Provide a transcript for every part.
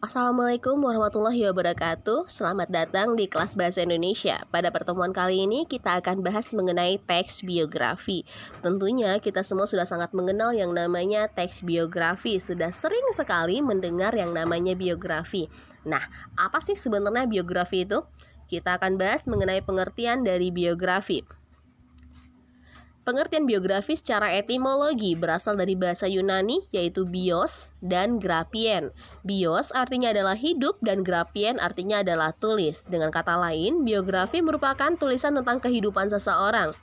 Assalamualaikum warahmatullahi wabarakatuh. Selamat datang di kelas Bahasa Indonesia. Pada pertemuan kali ini kita akan bahas mengenai teks biografi. Tentunya kita semua sudah sangat mengenal yang namanya teks biografi. Sudah sering sekali mendengar yang namanya biografi. Nah, apa sih sebenarnya biografi itu? Kita akan bahas mengenai pengertian dari biografi. Pengertian biografi secara etimologi berasal dari bahasa Yunani yaitu bios dan grapien. Bios artinya adalah hidup dan grapien artinya adalah tulis. Dengan kata lain, biografi merupakan tulisan tentang kehidupan seseorang.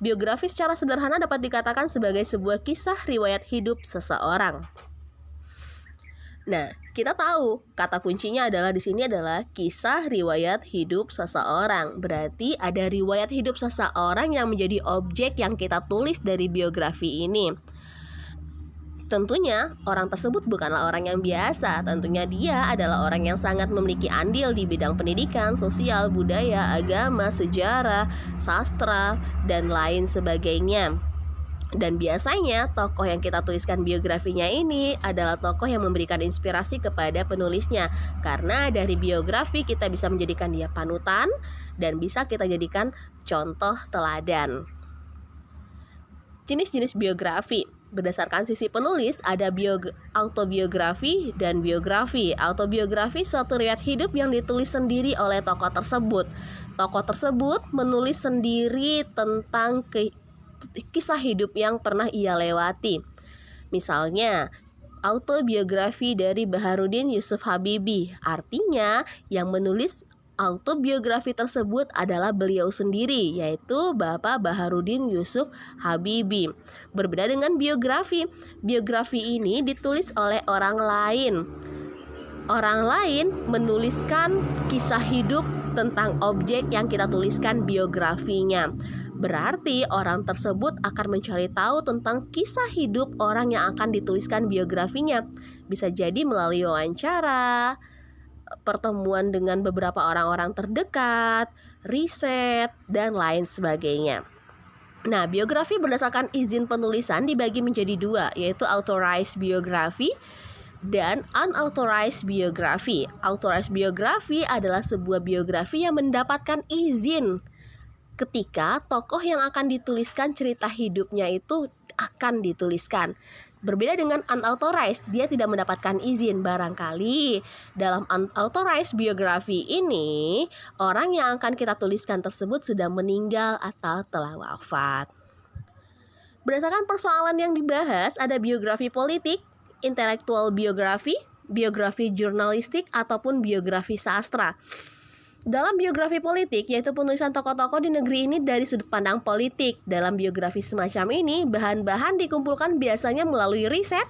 Biografi secara sederhana dapat dikatakan sebagai sebuah kisah riwayat hidup seseorang. Nah, kita tahu kata kuncinya adalah di sini adalah kisah riwayat hidup seseorang. Berarti ada riwayat hidup seseorang yang menjadi objek yang kita tulis dari biografi ini. Tentunya orang tersebut bukanlah orang yang biasa. Tentunya dia adalah orang yang sangat memiliki andil di bidang pendidikan, sosial, budaya, agama, sejarah, sastra, dan lain sebagainya. Dan biasanya tokoh yang kita tuliskan biografinya ini adalah tokoh yang memberikan inspirasi kepada penulisnya. Karena dari biografi kita bisa menjadikan dia panutan dan bisa kita jadikan contoh teladan. Jenis-jenis biografi. Berdasarkan sisi penulis ada autobiografi dan biografi. Autobiografi suatu riwayat hidup yang ditulis sendiri oleh tokoh tersebut. Tokoh tersebut menulis sendiri tentang kisah hidup yang pernah ia lewati. Misalnya, autobiografi dari Baharudin Yusuf Habibie. Artinya, yang menulis autobiografi tersebut adalah beliau sendiri, yaitu Bapak Baharudin Yusuf Habibie. Berbeda dengan biografi. Biografi ini ditulis oleh orang lain. Orang lain menuliskan kisah hidup tentang objek yang kita tuliskan biografinya. Berarti orang tersebut akan mencari tahu tentang kisah hidup orang yang akan dituliskan biografinya. Bisa jadi melalui wawancara, pertemuan dengan beberapa orang-orang terdekat, riset, dan lain sebagainya. Nah, biografi berdasarkan izin penulisan dibagi menjadi dua, yaitu authorized biography dan unauthorized biography. Authorized biography adalah sebuah biografi yang mendapatkan izin ketika tokoh yang akan dituliskan cerita hidupnya itu akan dituliskan. Berbeda dengan unauthorized, dia tidak mendapatkan izin. Barangkali dalam unauthorized biography ini, orang yang akan kita tuliskan tersebut sudah meninggal atau telah wafat. Berdasarkan persoalan yang dibahas, ada biografi politik, intelektual biografi, biografi jurnalistik, ataupun biografi sastra. Dalam biografi politik, yaitu penulisan tokoh-tokoh di negeri ini dari sudut pandang politik. Dalam biografi semacam ini, bahan-bahan dikumpulkan biasanya melalui riset.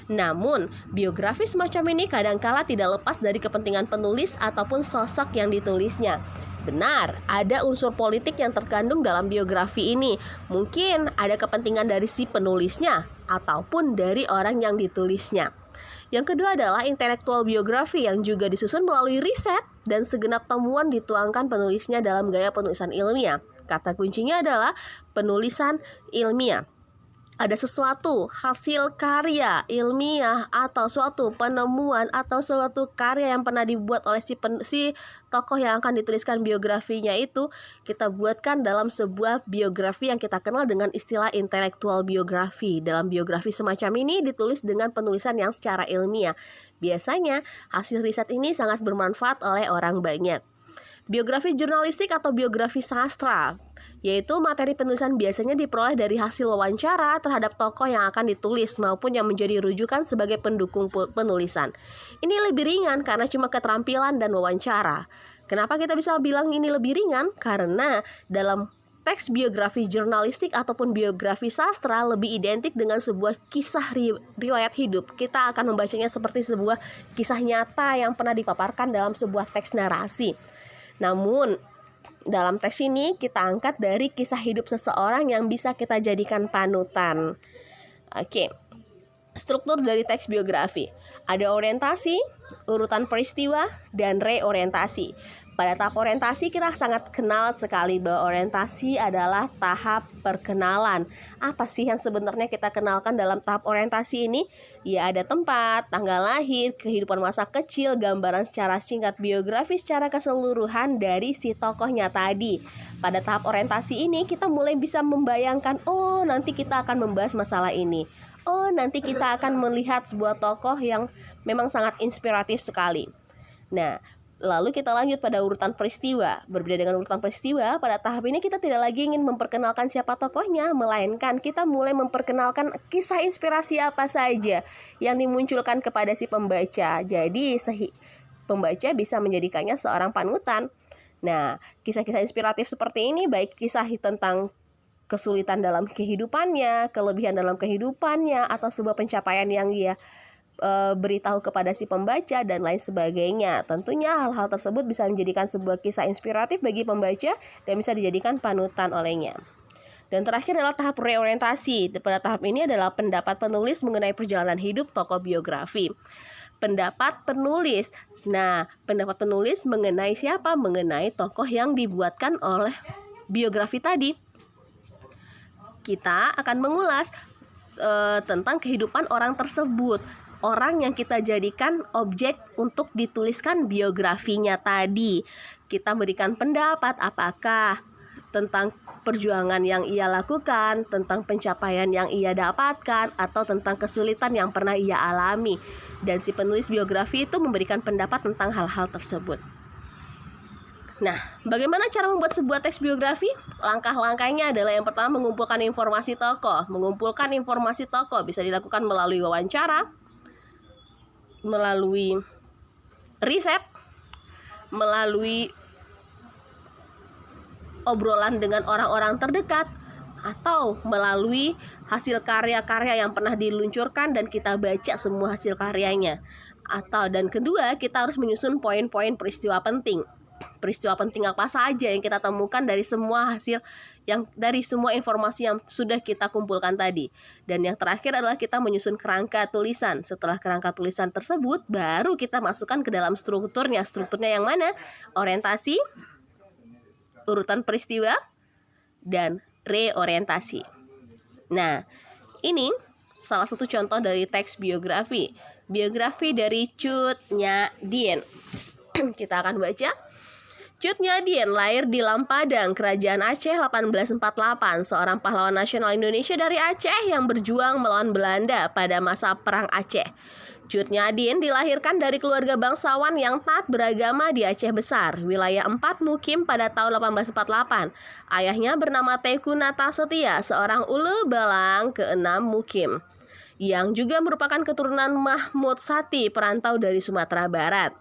Namun, biografi semacam ini kadangkala tidak lepas dari kepentingan penulis ataupun sosok yang ditulisnya. Benar, ada unsur politik yang terkandung dalam biografi ini. Mungkin ada kepentingan dari si penulisnya ataupun dari orang yang ditulisnya. Yang kedua adalah intelektual biografi yang juga disusun melalui riset dan segenap temuan dituangkan penulisnya dalam gaya penulisan ilmiah. Kata kuncinya adalah penulisan ilmiah. Ada sesuatu hasil karya ilmiah atau suatu penemuan atau suatu karya yang pernah dibuat oleh si tokoh yang akan dituliskan biografinya itu kita buatkan dalam sebuah biografi yang kita kenal dengan istilah intelektual biografi. Dalam biografi semacam ini ditulis dengan penulisan yang secara ilmiah. Biasanya hasil riset ini sangat bermanfaat oleh orang banyak. Biografi jurnalistik atau biografi sastra, yaitu materi penulisan biasanya diperoleh dari hasil wawancara terhadap tokoh yang akan ditulis maupun yang menjadi rujukan sebagai pendukung penulisan. Ini lebih ringan karena cuma keterampilan dan wawancara. Kenapa kita bisa bilang ini lebih ringan? Karena dalam teks biografi jurnalistik ataupun biografi sastra lebih identik dengan sebuah kisah riwayat hidup. Kita akan membacanya seperti sebuah kisah nyata yang pernah dipaparkan dalam sebuah teks narasi. Namun, dalam teks ini kita angkat dari kisah hidup seseorang yang bisa kita jadikan panutan. Oke, struktur dari teks biografi. Ada orientasi, urutan peristiwa, dan reorientasi. Pada tahap orientasi kita sangat kenal sekali bahwa orientasi adalah tahap perkenalan. Apa sih yang sebenarnya kita kenalkan dalam tahap orientasi ini? Ya ada tempat, tanggal lahir, kehidupan masa kecil, gambaran secara singkat biografi secara keseluruhan dari si tokohnya tadi. Pada tahap orientasi ini kita mulai bisa membayangkan, oh nanti kita akan membahas masalah ini. Oh nanti kita akan melihat sebuah tokoh yang memang sangat inspiratif sekali. Nah, lalu kita lanjut pada urutan peristiwa. Berbeda dengan urutan peristiwa, pada tahap ini kita tidak lagi ingin memperkenalkan siapa tokohnya, melainkan kita mulai memperkenalkan kisah inspirasi apa saja yang dimunculkan kepada si pembaca. Jadi pembaca bisa menjadikannya seorang panutan. Nah, kisah-kisah inspiratif seperti ini baik kisah tentang kesulitan dalam kehidupannya, kelebihan dalam kehidupannya, atau sebuah pencapaian yang dia beritahu kepada si pembaca dan lain sebagainya. Tentunya hal-hal tersebut bisa menjadikan sebuah kisah inspiratif bagi pembaca dan bisa dijadikan panutan olehnya. Dan terakhir adalah tahap reorientasi. Pada tahap ini adalah pendapat penulis mengenai perjalanan hidup tokoh biografi. Pendapat penulis. Nah, pendapat penulis mengenai siapa? Mengenai tokoh yang dibuatkan oleh biografi tadi. Kita akan mengulas tentang kehidupan orang tersebut, orang yang kita jadikan objek untuk dituliskan biografinya tadi. Kita berikan pendapat apakah tentang perjuangan yang ia lakukan, tentang pencapaian yang ia dapatkan, atau tentang kesulitan yang pernah ia alami. Dan si penulis biografi itu memberikan pendapat tentang hal-hal tersebut. Nah, bagaimana cara membuat sebuah teks biografi? Langkah-langkahnya adalah yang pertama mengumpulkan informasi tokoh. Mengumpulkan informasi tokoh bisa dilakukan melalui wawancara, melalui riset, melalui obrolan dengan orang-orang terdekat, atau melalui hasil karya-karya yang pernah diluncurkan dan kita baca semua hasil karyanya. Dan kedua, kita harus menyusun poin-poin peristiwa penting. Peristiwa penting apa saja yang kita temukan dari semua hasil dari semua informasi yang sudah kita kumpulkan tadi. Dan yang terakhir adalah kita menyusun kerangka tulisan. Setelah kerangka tulisan tersebut, baru kita masukkan ke dalam strukturnya. Strukturnya yang mana? Orientasi, urutan peristiwa, dan reorientasi. Nah, ini salah satu contoh dari teks biografi. Biografi dari Cut Nyak Dien. Kita akan baca. Cut Nyak Dien lahir di Lampadang, Kerajaan Aceh 1848, seorang pahlawan nasional Indonesia dari Aceh yang berjuang melawan Belanda pada masa Perang Aceh. Cut Nyak Dien dilahirkan dari keluarga bangsawan yang taat beragama di Aceh Besar, wilayah 4 Mukim pada tahun 1848. Ayahnya bernama Teku Natasetia, seorang ulu balang ke-6 Mukim, yang juga merupakan keturunan Mahmud Sati, perantau dari Sumatera Barat.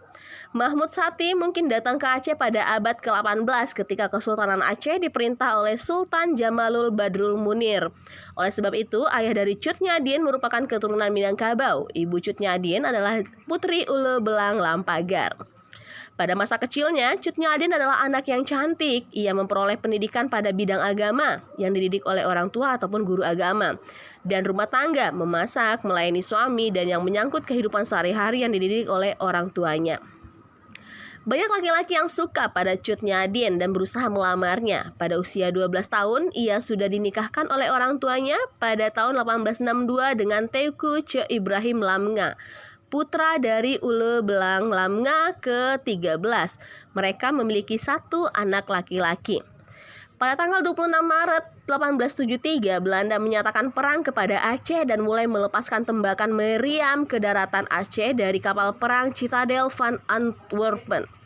Mahmud Sati mungkin datang ke Aceh pada abad ke-18 ketika Kesultanan Aceh diperintah oleh Sultan Jamalul Badrul Munir. Oleh sebab itu, ayah dari Cut Nyak Dien merupakan keturunan Minangkabau. Ibu Cut Nyak Dien adalah putri Ulu Belang Lampagar. Pada masa kecilnya, Cut Nyak Dien adalah anak yang cantik. Ia memperoleh pendidikan pada bidang agama yang dididik oleh orang tua ataupun guru agama, dan rumah tangga, memasak, melayani suami, dan yang menyangkut kehidupan sehari-hari yang dididik oleh orang tuanya. Banyak laki-laki yang suka pada Cut Nyak Dien dan berusaha melamarnya. Pada usia 12 tahun, ia sudah dinikahkan oleh orang tuanya pada tahun 1862 dengan Teuku Ce Ibrahim Lamnga, putra dari Ulu Belang Lamnga ke-13. Mereka memiliki 1 anak laki-laki. Pada tanggal 26 Maret 1873, Belanda menyatakan perang kepada Aceh dan mulai melepaskan tembakan meriam ke daratan Aceh dari kapal perang Citadel van Antwerpen.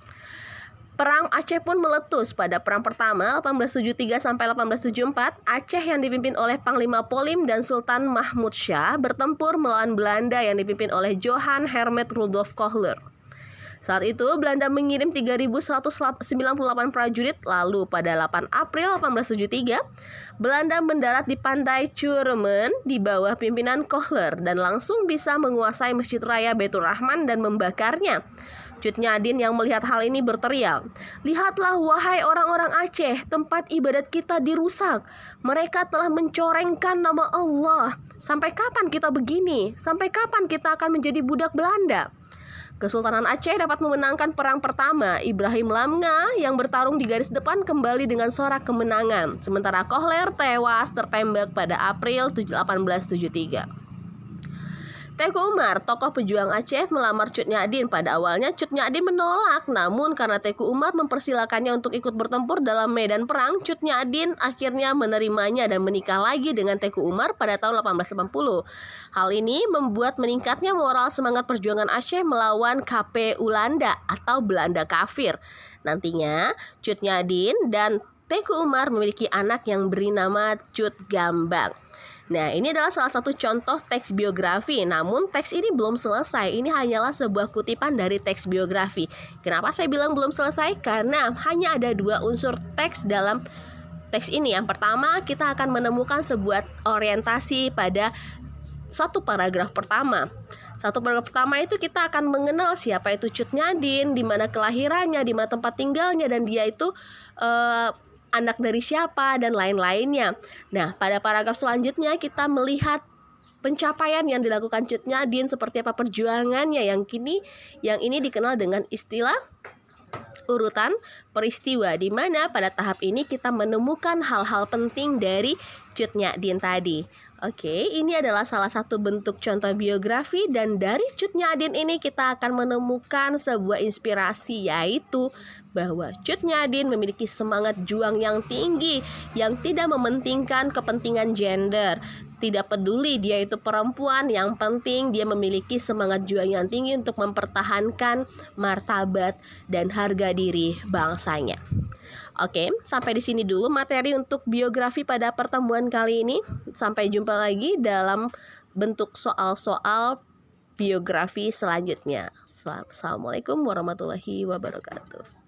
Perang Aceh pun meletus pada Perang Pertama 1873 sampai 1874. Aceh yang dipimpin oleh Panglima Polim dan Sultan Mahmud Shah bertempur melawan Belanda yang dipimpin oleh Johan Hermet Rudolf Kohler. Saat itu Belanda mengirim 3.198 prajurit. Lalu pada 8 April 1873, Belanda mendarat di pantai Curmen di bawah pimpinan Kohler dan langsung bisa menguasai Masjid Raya Baitur Rahman dan membakarnya. Cut Nyak Dien yang melihat hal ini berteriak, "Lihatlah wahai orang-orang Aceh, tempat ibadat kita dirusak. Mereka telah mencorengkan nama Allah. Sampai kapan kita begini? Sampai kapan kita akan menjadi budak Belanda?" Kesultanan Aceh dapat memenangkan perang pertama. Ibrahim Lamga yang bertarung di garis depan kembali dengan sorak kemenangan. Sementara Kohler tewas tertembak pada April 1873. Teuku Umar, tokoh pejuang Aceh, melamar Cut Nyak-Dien. Pada awalnya Cut Nyak-Dien menolak, namun karena Teuku Umar mempersilakannya untuk ikut bertempur dalam medan perang, Cut Nyak-Dien akhirnya menerimanya dan menikah lagi dengan Teuku Umar pada tahun 1880. Hal ini membuat meningkatnya moral semangat perjuangan Aceh melawan KP Ulanda atau Belanda kafir. Nantinya Cut Nyak-Dien dan Teuku Umar memiliki anak yang bernama Cut Gambang. Nah, ini adalah salah satu contoh teks biografi. Namun teks ini belum selesai. Ini hanyalah sebuah kutipan dari teks biografi. Kenapa saya bilang belum selesai? Karena hanya ada 2 unsur teks dalam teks ini. Yang pertama, kita akan menemukan sebuah orientasi pada satu paragraf pertama. Satu paragraf pertama itu kita akan mengenal siapa itu Cut Nyak-Dien, di mana kelahirannya, di mana tempat tinggalnya, dan dia itu anak dari siapa dan lain-lainnya. Nah, pada paragraf selanjutnya kita melihat pencapaian yang dilakukan Cut Nyak-Dien, seperti apa perjuangannya yang ini dikenal dengan istilah urutan peristiwa, di mana pada tahap ini kita menemukan hal-hal penting dari Cut Nyak-Dien tadi. Oke, ini adalah salah satu bentuk contoh biografi, dan dari Cut Nyak-Dien ini kita akan menemukan sebuah inspirasi, yaitu bahwa Cut Nyak-Dien memiliki semangat juang yang tinggi yang tidak mementingkan kepentingan gender. Tidak peduli dia itu perempuan, yang penting dia memiliki semangat juang yang tinggi untuk mempertahankan martabat dan harga diri bangsanya. Oke, sampai di sini dulu materi untuk biografi pada pertemuan kali ini. Sampai jumpa lagi dalam bentuk soal-soal biografi selanjutnya. Assalamualaikum warahmatullahi wabarakatuh.